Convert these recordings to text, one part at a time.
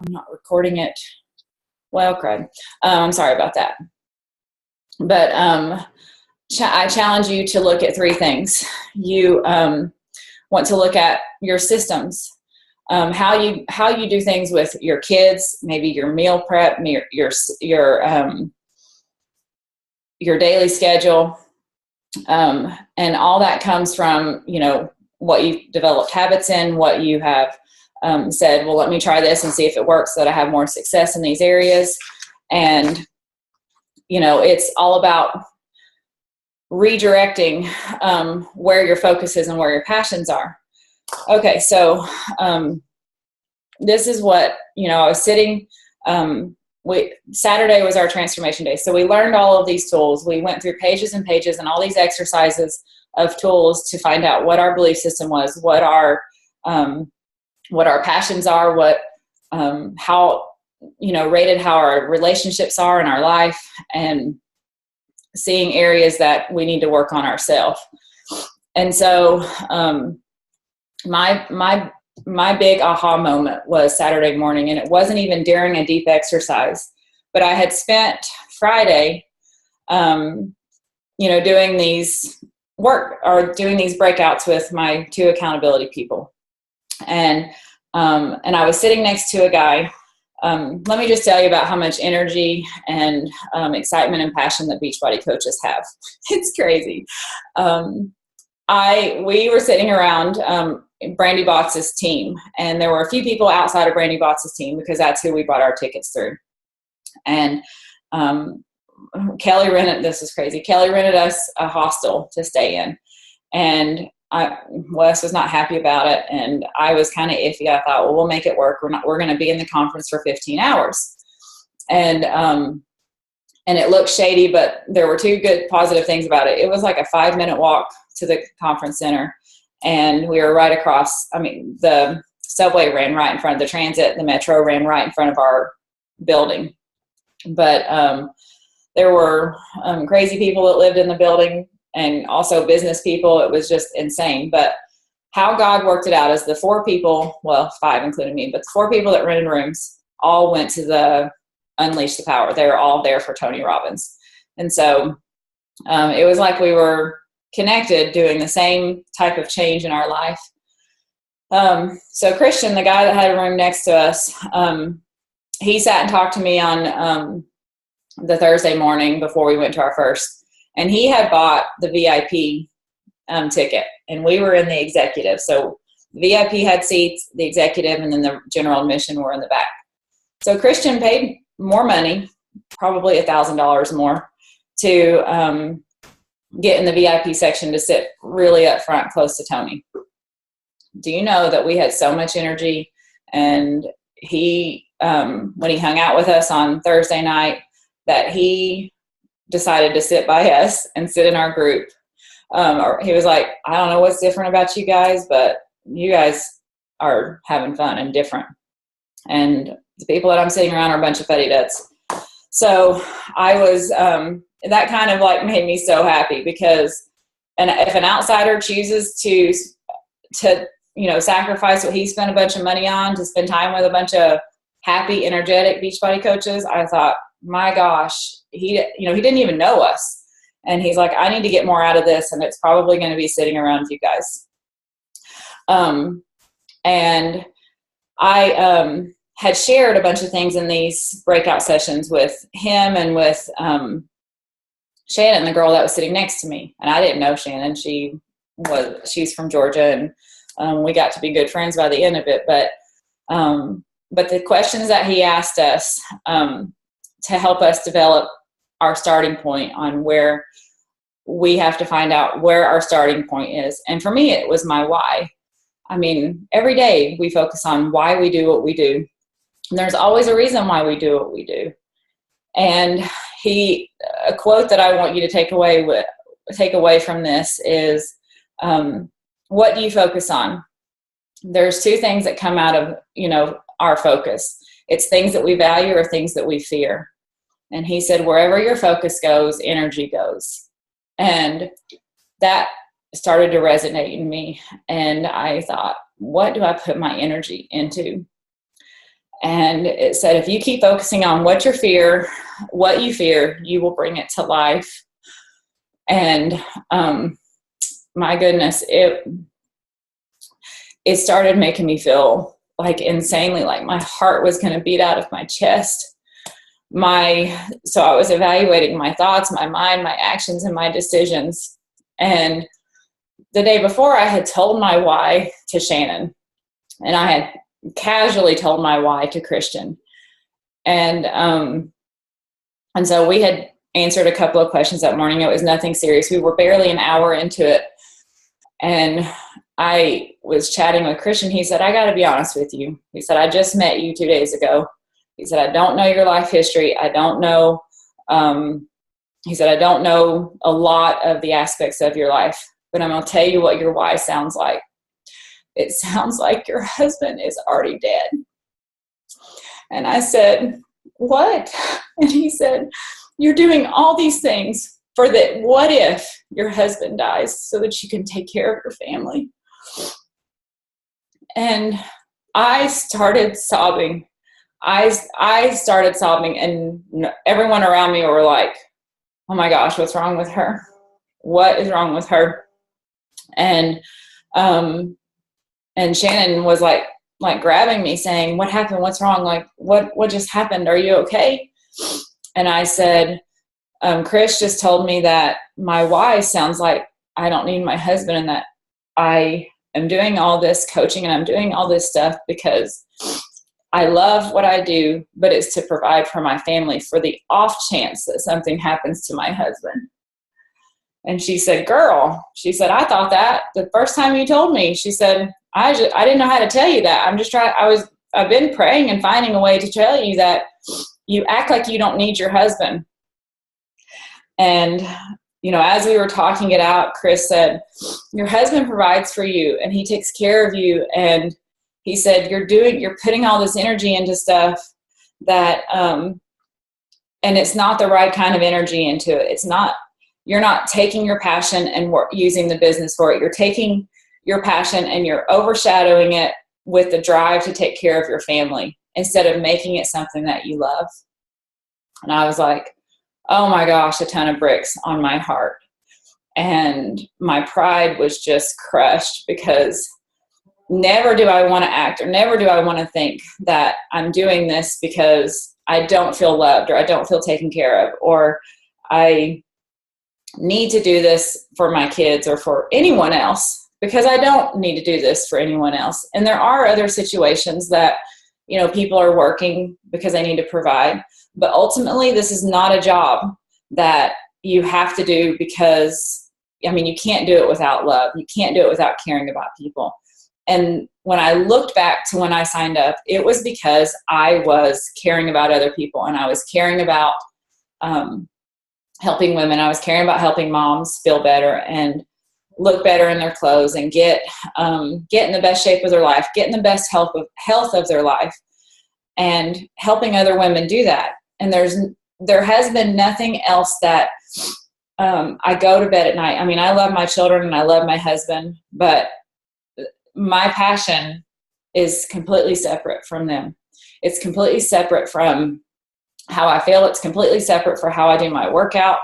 I'm not recording it. Well, crud. I'm sorry about that. But I challenge you to look at three things. You want to look at your systems, how you do things with your kids, maybe your meal prep, your daily schedule, and all that comes from, you know, what you've developed habits in, what you have said, well, let me try this and see if it works so that I have more success in these areas. And, you know, it's all about redirecting where your focus is and where your passions are. Okay, so this is what, you know, I was sitting, Saturday was our transformation day. So we learned all of these tools. We went through pages and pages and all these exercises of tools to find out what our belief system was, what our passions are, how, you know, rated how our relationships are in our life, and seeing areas that we need to work on ourselves. And so my big aha moment was Saturday morning, and it wasn't even during a deep exercise, but I had spent Friday, you know, doing these breakouts with my two accountability people. And I was sitting next to a guy. Let me just tell you about how much energy and excitement and passion that Beachbody coaches have. It's crazy. We were sitting around Brandy Botts' team, and there were a few people outside of Brandy Botts' team because that's who we bought our tickets through. And Kelly rented us a hostel to stay in, and Wes was not happy about it, and I was kind of iffy. I thought, well, we'll make it work. We're going to be in the conference for 15 hours. And it looked shady, but there were two good positive things about it. It was like a 5-minute walk to the conference center, and we were right across. I mean, the subway ran right in front of the transit. The metro ran right in front of our building. But there were crazy people that lived in the building, and also business people. It was just insane. But how God worked it out is the 4 people, well, 5 including me, but the 4 people that rented rooms all went to the Unleash the Power. They were all there for Tony Robbins. And so it was like we were connected, doing the same type of change in our life. So Christian, the guy that had a room next to us, he sat and talked to me on the Thursday morning before we went to our first. And he had bought the VIP ticket, and we were in the executive. So VIP had seats, the executive, and then the general admission were in the back. So Christian paid more money, probably $1,000 more, to get in the VIP section to sit really up front close to Tony. Do you know that we had so much energy? And he, when he hung out with us on Thursday night, that he decided to sit by us and sit in our group. He was like, I don't know what's different about you guys, but you guys are having fun and different. And the people that I'm sitting around are a bunch of fuddy-dudds. So I was, that kind of like made me so happy, because if an outsider chooses to, you know, sacrifice what he spent a bunch of money on to spend time with a bunch of happy, energetic Beachbody coaches, I thought, my gosh, he didn't even know us. And he's like, I need to get more out of this, and it's probably going to be sitting around you guys. And I had shared a bunch of things in these breakout sessions with him and with Shannon, the girl that was sitting next to me. And I didn't know Shannon. She's from Georgia, and we got to be good friends by the end of it. But the questions that he asked us to help us develop our starting point on where we have to find out where our starting point is. And for me, it was my why. I mean, every day we focus on why we do what we do. And there's always a reason why we do what we do. And a quote that I want you to take away from this is, what do you focus on? There's 2 things that come out of, you know, our focus. It's things that we value or things that we fear. And he said, wherever your focus goes, energy goes. And that started to resonate in me. And I thought, what do I put my energy into? And it said, if you keep focusing on what you fear, you will bring it to life. And my goodness, it started making me feel like insanely like my heart was going to beat out of my chest. So I was evaluating my thoughts, my mind, my actions, and my decisions. And the day before, I had told my why to Shannon, and I had casually told my why to Christian. And so we had answered a couple of questions that morning. It was nothing serious. We were barely an hour into it. And I was chatting with Christian. He said, I got to be honest with you. He said, I just met you 2 days ago. He said, I don't know your life history. I don't know. He said, I don't know a lot of the aspects of your life, but I'm going to tell you what your why sounds like. It sounds like your husband is already dead. And I said, what? And he said, you're doing all these things for that. What if your husband dies so that you can take care of your family? And I started sobbing. I started sobbing, and everyone around me were like, oh my gosh, what's wrong with her? What is wrong with her? And Shannon was like grabbing me saying, what happened? What's wrong? Like, what just happened? Are you okay? And I said, Chris just told me that my why sounds like I don't need my husband, and that I am doing all this coaching and I'm doing all this stuff because I love what I do, but it's to provide for my family for the off chance that something happens to my husband. And she said, girl, she said, I thought that the first time you told me. She said, I didn't know how to tell you that. I've been praying and finding a way to tell you that you act like you don't need your husband. And, as we were talking it out, Chris said, your husband provides for you and he takes care of you. And he said, you're putting all this energy into stuff that, and it's not the right kind of energy into it. You're not taking your passion and using the business for it. You're taking your passion and you're overshadowing it with the drive to take care of your family instead of making it something that you love. And I was like, oh my gosh, a ton of bricks on my heart. And my pride was just crushed, because never do I want to act, or never do I want to think that I'm doing this because I don't feel loved, or I don't feel taken care of, or I need to do this for my kids or for anyone else, because I don't need to do this for anyone else. And there are other situations that, people are working because they need to provide. But ultimately, this is not a job that you have to do because, you can't do it without love. You can't do it without caring about people. And when I looked back to when I signed up, it was because I was caring about other people, and I was caring about helping women. I was caring about helping moms feel better and look better in their clothes and get in the best shape of their life, get in the best health of their life, and helping other women do that. And there has been nothing else that I go to bed at night. I love my children and I love my husband, but my passion is completely separate from them. It's completely separate from how I feel. It's completely separate for how I do my workout.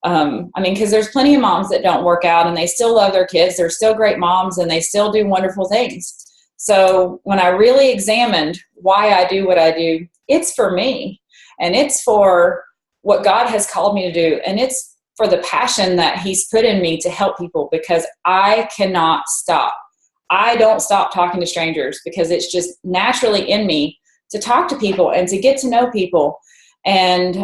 Because there's plenty of moms that don't work out and they still love their kids. They're still great moms and they still do wonderful things. So when I really examined why I do what I do, it's for me, and it's for what God has called me to do. And it's for the passion that He's put in me to help people, because I cannot stop. I don't stop talking to strangers because it's just naturally in me to talk to people and to get to know people. And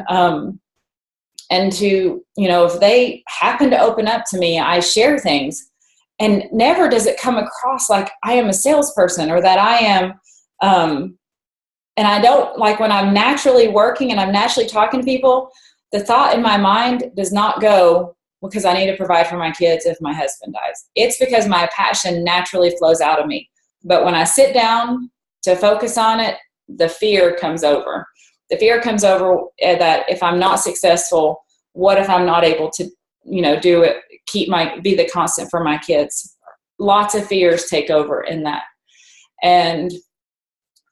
to, if they happen to open up to me, I share things, and never does it come across like I am a salesperson or that I am, and I don't, like, when I'm naturally working and I'm naturally talking to people, the thought in my mind does not go, because I need to provide for my kids if my husband dies. It's because my passion naturally flows out of me. But when I sit down to focus on it, the fear comes over. The fear comes over that if I'm not successful, what if I'm not able to, do it, be the constant for my kids? Lots of fears take over in that. And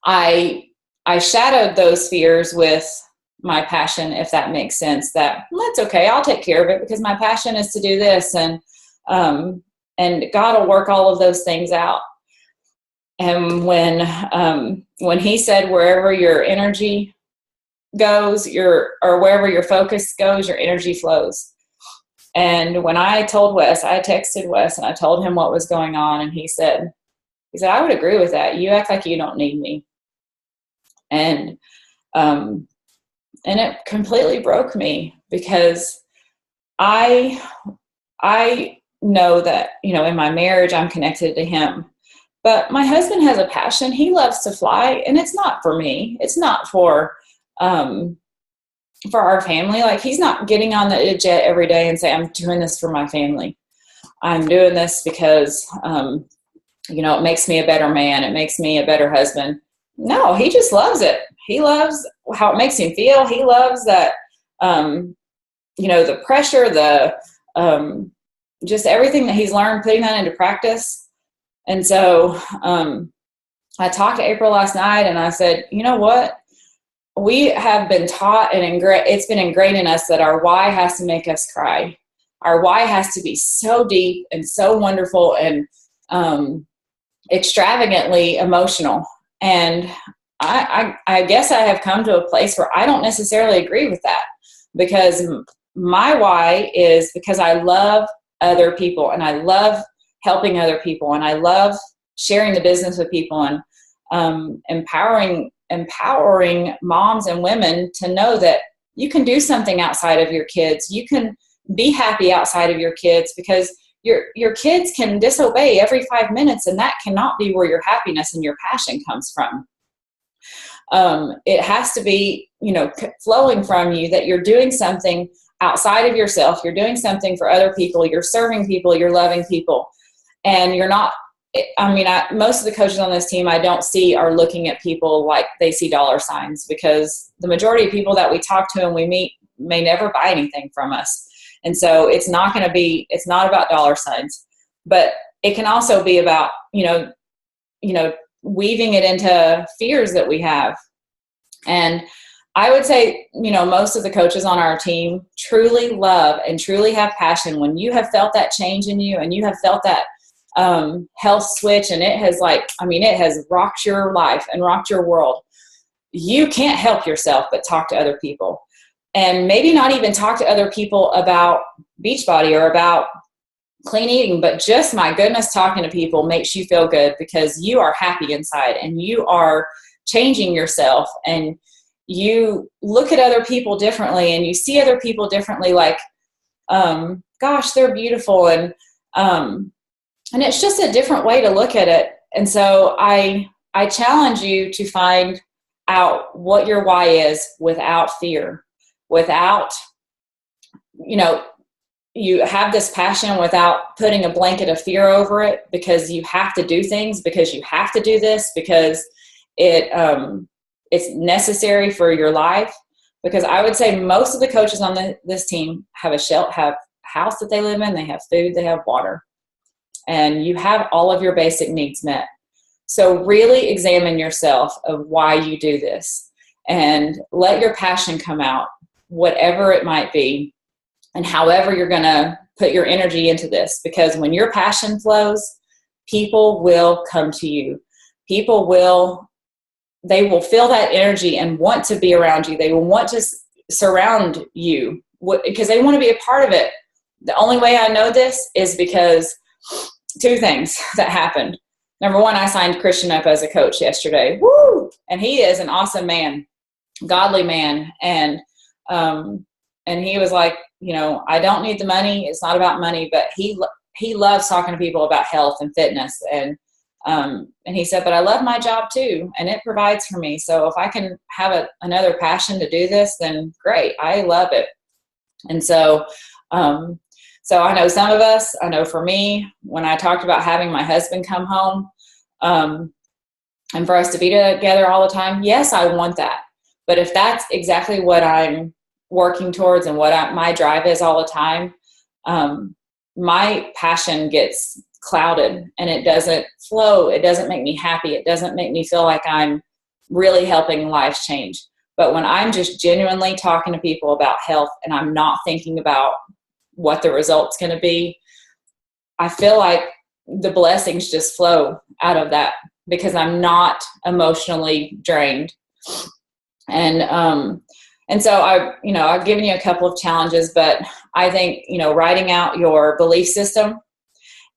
I I shadowed those fears with my passion, if that makes sense, that that's okay. I'll take care of it because my passion is to do this. And God will work all of those things out. And when he said, wherever your energy goes, or wherever your focus goes, your energy flows. And when I told Wes, I texted Wes and I told him what was going on. And he said, I would agree with that. You act like you don't need me. And it completely broke me, because I know that, in my marriage, I'm connected to him. But my husband has a passion. He loves to fly, and it's not for me. It's not for our family. Like, he's not getting on the jet every day and say, I'm doing this for my family. I'm doing this because, it makes me a better man. It makes me a better husband. No, he just loves it. He loves how it makes him feel. He loves that, the pressure, just everything that he's learned, putting that into practice. And so I talked to April last night, and I said, you know what? We have been taught, and it's been ingrained in us, that our why has to make us cry. Our why has to be so deep and so wonderful and extravagantly emotional. And I guess I have come to a place where I don't necessarily agree with that, because my why is because I love other people, and I love helping other people, and I love sharing the business with people, and empowering moms and women to know that you can do something outside of your kids. You can be happy outside of your kids, because your kids can disobey every 5 minutes, and that cannot be where your happiness and your passion comes from. It has to be, flowing from you, that you're doing something outside of yourself. You're doing something for other people. You're serving people. You're loving people. And you're not, most of the coaches on this team I don't see are looking at people like they see dollar signs, because the majority of people that we talk to and we meet may never buy anything from us. And so it's not about dollar signs, but it can also be about, weaving it into fears that we have. And I would say, most of the coaches on our team truly love and truly have passion. When you have felt that change in you, and you have felt that health switch, and it has rocked your life and rocked your world, you can't help yourself but talk to other people. And maybe not even talk to other people about Beachbody or about clean eating, but just, my goodness, talking to people makes you feel good, because you are happy inside, and you are changing yourself, and you look at other people differently, and you see other people differently, like, gosh, they're beautiful. And it's just a different way to look at it. And so I challenge you to find out what your why is without fear, without, you have this passion without putting a blanket of fear over it, because you have to do things, because you have to do this, because it's necessary for your life. Because I would say most of the coaches on this team have have house that they live in, they have food, they have water, and you have all of your basic needs met. So really examine yourself of why you do this, and let your passion come out, whatever it might be, and however you're going to put your energy into this. Because when your passion flows, people will come to you. They will feel that energy and want to be around you. They will want to surround you, because they want to be a part of it. The only way I know this is because two things that happened. Number one, I signed Christian up as a coach yesterday. Woo! And he is an awesome man, godly man. And he was like, I don't need the money. It's not about money, but he loves talking to people about health and fitness. And he said, but I love my job too, and it provides for me. So if I can have another passion to do this, then great. I love it. And so I know for me, when I talked about having my husband come home, and for us to be together all the time, yes, I want that. But if that's exactly what I'm working towards and what my drive is all the time, my passion gets clouded, and it doesn't flow. It doesn't make me happy. It doesn't make me feel like I'm really helping lives change. But when I'm just genuinely talking to people about health and I'm not thinking about what the result's going to be, I feel like the blessings just flow out of that because I'm not emotionally drained. And so I've given you a couple of challenges, but I think, writing out your belief system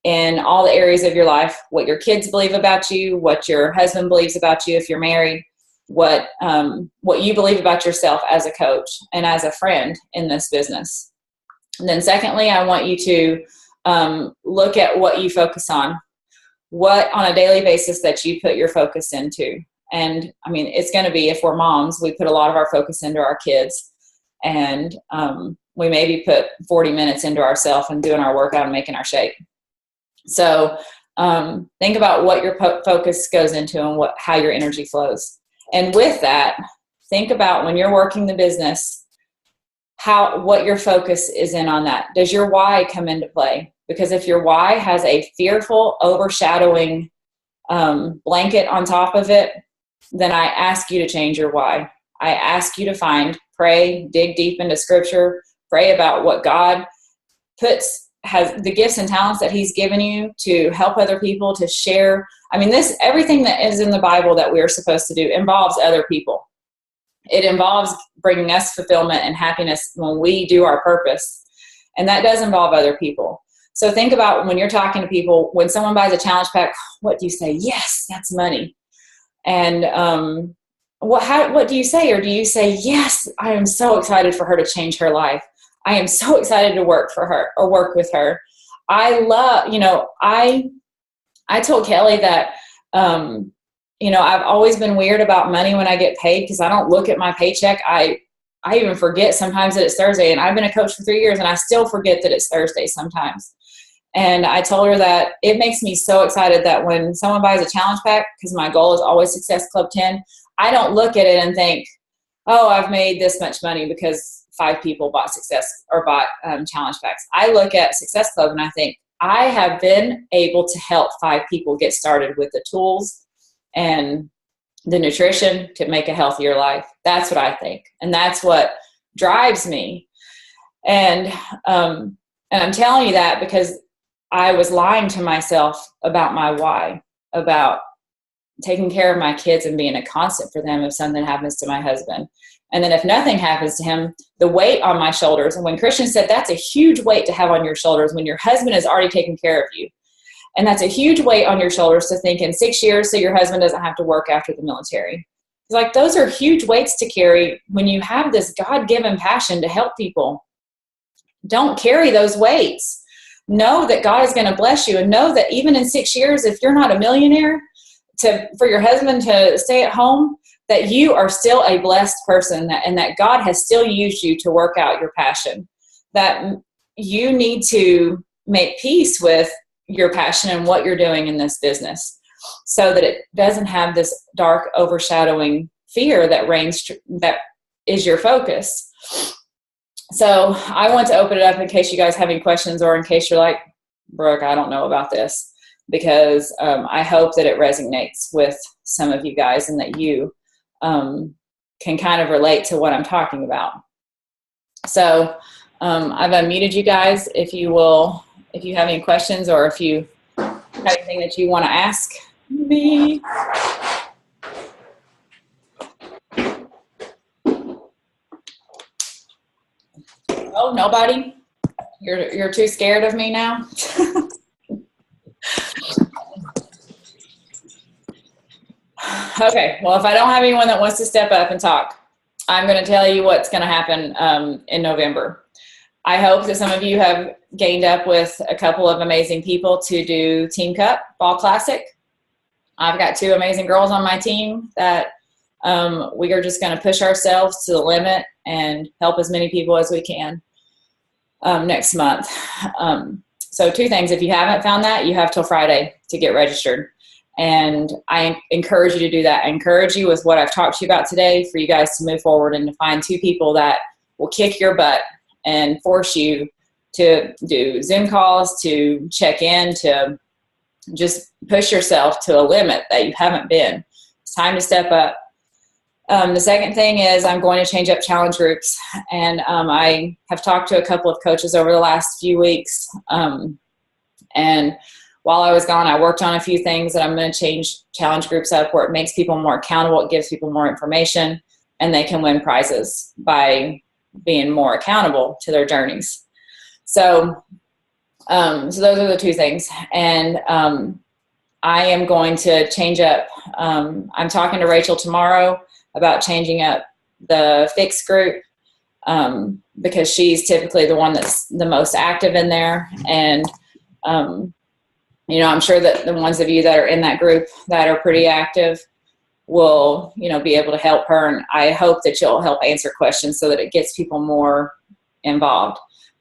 in all the areas of your life, what your kids believe about you, what your husband believes about you if you're married, what you believe about yourself as a coach and as a friend in this business. And then secondly, I want you to look at what you focus on, what on a daily basis that you put your focus into. And I mean, it's going to be, if we're moms, we put a lot of our focus into our kids, and we maybe put 40 minutes into ourselves and doing our workout and making our shape. So think about what your focus goes into and how your energy flows. And with that, think about when you're working the business, what your focus is in on that. Does your why come into play? Because if your why has a fearful, overshadowing blanket on top of it, then I ask you to change your why. I ask you to pray, dig deep into scripture, pray about what God has the gifts and talents that he's given you to help other people, to share. I mean, everything that is in the Bible that we are supposed to do involves other people. It involves bringing us fulfillment and happiness when we do our purpose. And that does involve other people. So think about when you're talking to people, when someone buys a challenge pack, what do you say? Yes, that's money. And what do you say? Or do you say, yes, I am so excited for her to change her life. I am so excited to work for her or work with her. I told Kelly that, I've always been weird about money when I get paid because I don't look at my paycheck. I even forget sometimes that it's Thursday, and I've been a coach for 3 years and I still forget that it's Thursday sometimes. And I told her that it makes me so excited that when someone buys a challenge pack, because my goal is always Success Club 10, I don't look at it and think, oh, I've made this much money because 5 people bought challenge packs. I look at Success Club and I think, I have been able to help 5 people get started with the tools and the nutrition to make a healthier life. That's what I think. And that's what drives me. And I'm telling you that because I was lying to myself about my why, about taking care of my kids and being a constant for them if something happens to my husband. And then if nothing happens to him, the weight on my shoulders. And when Christian said that's a huge weight to have on your shoulders when your husband is already taking care of you. And that's a huge weight on your shoulders to think in 6 years so your husband doesn't have to work after the military. It's like those are huge weights to carry when you have this God-given passion to help people. Don't carry those weights. Know that God is going to bless you, and know that even in 6 years, if you're not a millionaire, for your husband to stay at home, that you are still a blessed person, and that God has still used you to work out your passion. That you need to make peace with your passion and what you're doing in this business so that it doesn't have this dark overshadowing fear that is your focus. So I want to open it up in case you guys have any questions, or in case you're like, Brooke, I don't know about this, because I hope that it resonates with some of you guys and that you can kind of relate to what I'm talking about. So I've unmuted you guys. If you have any questions, or if you have anything that you want to ask me. Oh, nobody? You're too scared of me now? Okay, well, if I don't have anyone that wants to step up and talk, I'm going to tell you what's going to happen in November. I hope that some of you have gained up with a couple of amazing people to do Team Cup Fall Classic. I've got 2 amazing girls on my team that we are just going to push ourselves to the limit and help as many people as we can next month. So 2 things. If you haven't found that, you have till Friday to get registered. And I encourage you to do that. I encourage you with what I've talked to you about today for you guys to move forward and to find 2 people that will kick your butt and force you to do Zoom calls, to check in, to just push yourself to a limit that you haven't been. It's time to step up. The second thing is I'm going to change up challenge groups. And I have talked to a couple of coaches over the last few weeks. And while I was gone, I worked on a few things that I'm going to change challenge groups up where it makes people more accountable. It gives people more information, and they can win prizes by being more accountable to their journeys. So those are the two things. And I am going to change up. I'm talking to Rachel tomorrow about changing up the fixed group because she's typically the one that's the most active in there. And, you know, I'm sure that the ones of you that are in that group that are pretty active will, you know, be able to help her. And I hope that you'll help answer questions so that it gets people more involved.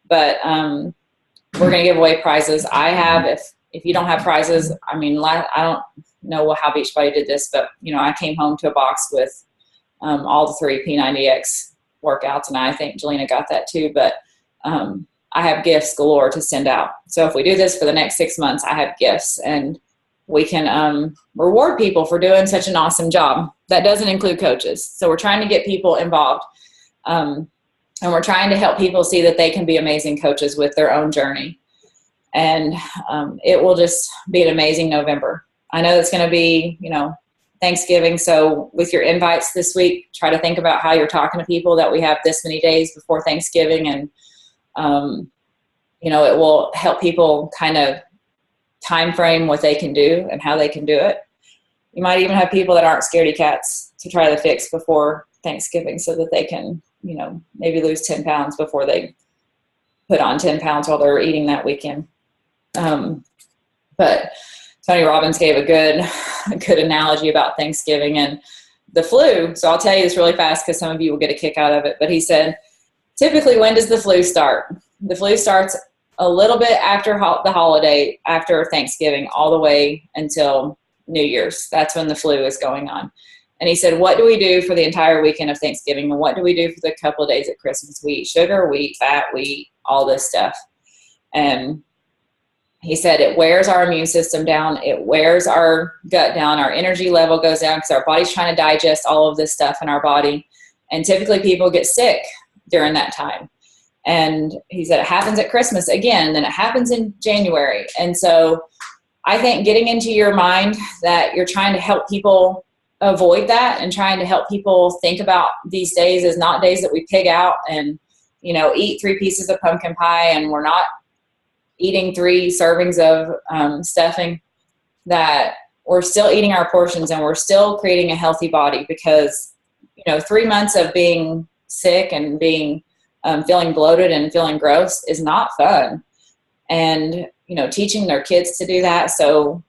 But we're going to give away prizes. I have, if you don't have prizes, I mean, I don't know how Beachbody did this, but, you know, I came home to a box with all the 3 P90X workouts, and I think Jelena got that too. But I have gifts galore to send out. So if we do this for the next 6 months, I have gifts, and we can reward people for doing such an awesome job. That doesn't include coaches. So we're trying to get people involved. And we're trying to help people see that they can be amazing coaches with their own journey. And it will just be an amazing November. I know it's going to be, you know, Thanksgiving. So with your invites this week, try to think about how you're talking to people that we have this many days before Thanksgiving. And, you know, it will help people kind of time frame what they can do and how they can do it. You might even have people that aren't scaredy cats to try the fix before Thanksgiving so that they can, you know, maybe lose 10 pounds before they put on 10 pounds while they're eating that weekend. But Tony Robbins gave a good analogy about Thanksgiving and the flu. So I'll tell you this really fast because some of you will get a kick out of it. But he said, typically, when does the flu start? The flu starts a little bit after the holiday, after Thanksgiving, all the way until New Year's. That's when the flu is going on. And he said, what do we do for the entire weekend of Thanksgiving? And what do we do for the couple of days at Christmas? We eat sugar, we eat fat, we eat all this stuff. And he said it wears our immune system down. It wears our gut down. Our energy level goes down because our body's trying to digest all of this stuff in our body. And typically people get sick during that time. And he said it happens at Christmas again, and then it happens in January. And so I think getting into your mind that you're trying to help people avoid that and trying to help people think about these days as not days that we pig out and, you know, eat 3 pieces of pumpkin pie and we're not eating 3 servings of stuffing, that we're still eating our portions and we're still creating a healthy body because, you know, 3 months of being sick and being feeling bloated and feeling gross is not fun. And, you know, teaching their kids to do that. So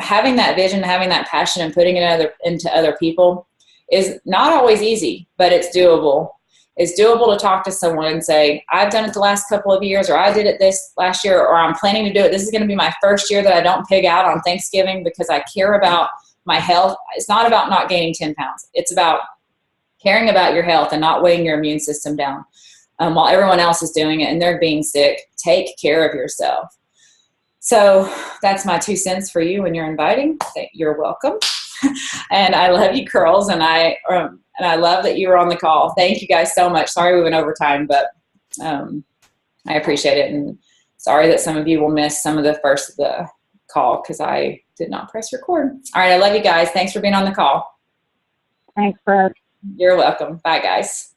having that vision, having that passion and putting it into other people is not always easy, but it's doable. It's doable to talk to someone and say, I've done it the last couple of years, or I did it this last year, or I'm planning to do it. This is going to be my first year that I don't pig out on Thanksgiving because I care about my health. It's not about not gaining 10 pounds. It's about caring about your health and not weighing your immune system down. While everyone else is doing it and they're being sick, take care of yourself. So that's my 2 cents for you when you're inviting. You're welcome. And I love you, Curls, and I love that you were on the call. Thank you guys so much. Sorry we went over time, but I appreciate it. And sorry that some of you will miss some of the first of the call because I did not press record. All right, I love you guys. Thanks for being on the call. Thanks, Brooke. You're welcome. Bye, guys.